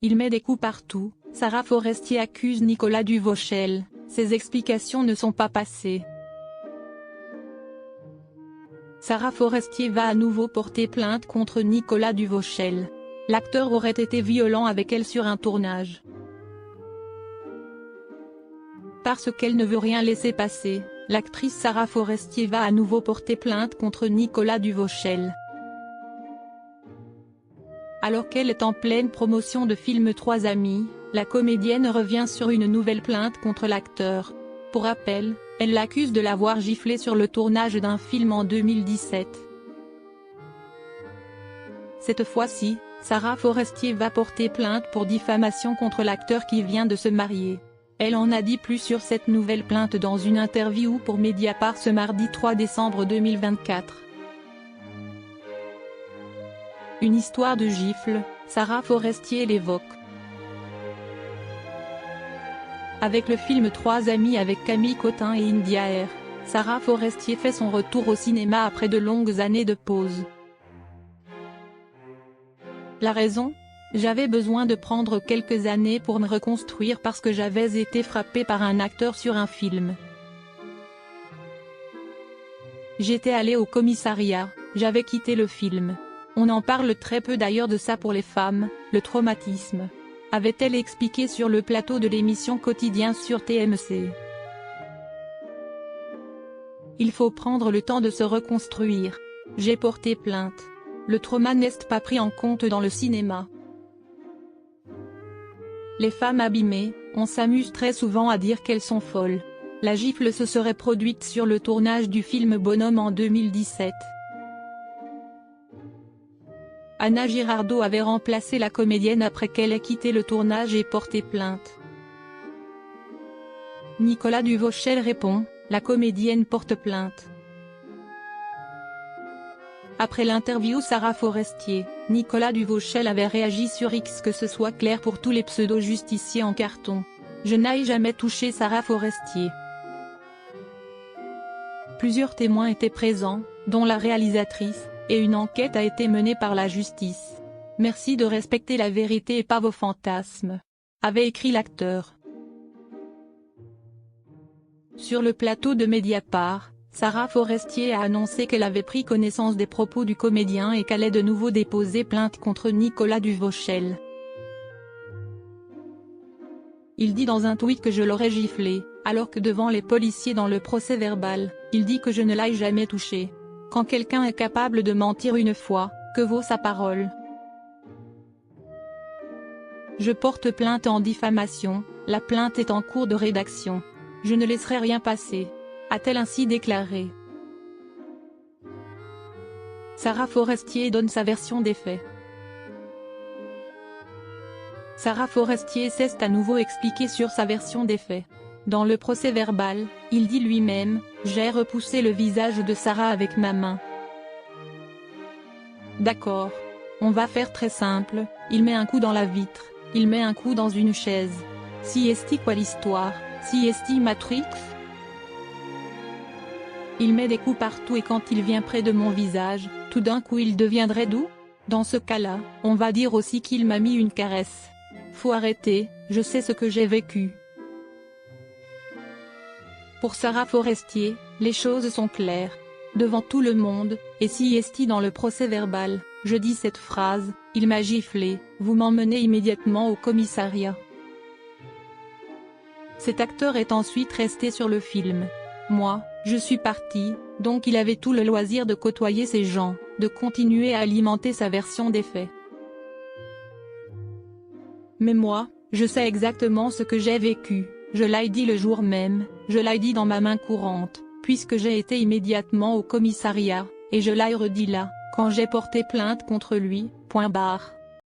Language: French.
Il met des coups partout. Sarah Forestier accuse Nicolas Duvauchel. Ses explications ne sont pas passées. Sarah Forestier va à nouveau porter plainte contre Nicolas Duvauchel. L'acteur aurait été violent avec elle sur un tournage. Parce qu'elle ne veut rien laisser passer, l'actrice Sarah Forestier va à nouveau porter plainte contre Nicolas Duvauchel. Alors qu'elle est en pleine promotion de film 3 amis, la comédienne revient sur une nouvelle plainte contre l'acteur. Pour rappel, elle l'accuse de l'avoir giflé sur le tournage d'un film en 2017. Cette fois-ci, Sarah Forestier va porter plainte pour diffamation contre l'acteur qui vient de se marier. Elle en a dit plus sur cette nouvelle plainte dans une interview pour Mediapart ce mardi 3 décembre 2024. Une histoire de gifle, Sarah Forestier l'évoque. Avec le film 3 amis avec Camille Cotin et India Air, Sarah Forestier fait son retour au cinéma après de longues années de pause. La raison ? J'avais besoin de prendre quelques années pour me reconstruire parce que j'avais été frappée par un acteur sur un film. J'étais allée au commissariat, j'avais quitté le film. On en parle très peu d'ailleurs de ça pour les femmes, le traumatisme. Avait-elle expliqué sur le plateau de l'émission Quotidien sur TMC. Il faut prendre le temps de se reconstruire. J'ai porté plainte. Le trauma n'est pas pris en compte dans le cinéma. Les femmes abîmées, on s'amuse très souvent à dire qu'elles sont folles. La gifle se serait produite sur le tournage du film Bonhomme en 2017. Anna Girardot avait remplacé la comédienne après qu'elle ait quitté le tournage et porté plainte. Nicolas Duvauchel répond, la comédienne porte plainte. Après l'interview Sarah Forestier, Nicolas Duvauchel avait réagi sur X que ce soit clair pour tous les pseudo-justiciers en carton. Je n'ai jamais touché Sarah Forestier. Plusieurs témoins étaient présents, dont la réalisatrice, et une enquête a été menée par la justice. Merci de respecter la vérité et pas vos fantasmes, avait écrit l'acteur. Sur le plateau de Mediapart, Sarah Forestier a annoncé qu'elle avait pris connaissance des propos du comédien et qu'elle allait de nouveau déposer plainte contre Nicolas Duvauchel. Il dit dans un tweet que je l'aurais giflé, alors que devant les policiers dans le procès-verbal, il dit que je ne l'ai jamais touché. Quand quelqu'un est capable de mentir une fois, que vaut sa parole? Je porte plainte en diffamation, la plainte est en cours de rédaction. Je ne laisserai rien passer, a-t-elle ainsi déclaré. Sarah Forestier donne sa version des faits. Sarah Forestier s'est à nouveau expliqué sur sa version des faits. Dans le procès-verbal, il dit lui-même « J'ai repoussé le visage de Sarah avec ma main. » D'accord. On va faire très simple, il met un coup dans la vitre, il met un coup dans une chaise. Si est-ce quoi l'histoire, si est-ce Matrix? Il met des coups partout et quand il vient près de mon visage, tout d'un coup il deviendrait doux? Dans ce cas-là, on va dire aussi qu'il m'a mis une caresse. Faut arrêter, je sais ce que j'ai vécu. Pour Sarah Forestier, les choses sont claires. Devant tout le monde, et si est dans le procès-verbal, je dis cette phrase, il m'a giflé, vous m'emmenez immédiatement au commissariat. Cet acteur est ensuite resté sur le film. Moi, je suis parti, donc il avait tout le loisir de côtoyer ces gens, de continuer à alimenter sa version des faits. Mais moi, je sais exactement ce que j'ai vécu. Je l'ai dit le jour même, je l'ai dit dans ma main courante, puisque j'ai été immédiatement au commissariat, et je l'ai redit là, quand j'ai porté plainte contre lui, point barre.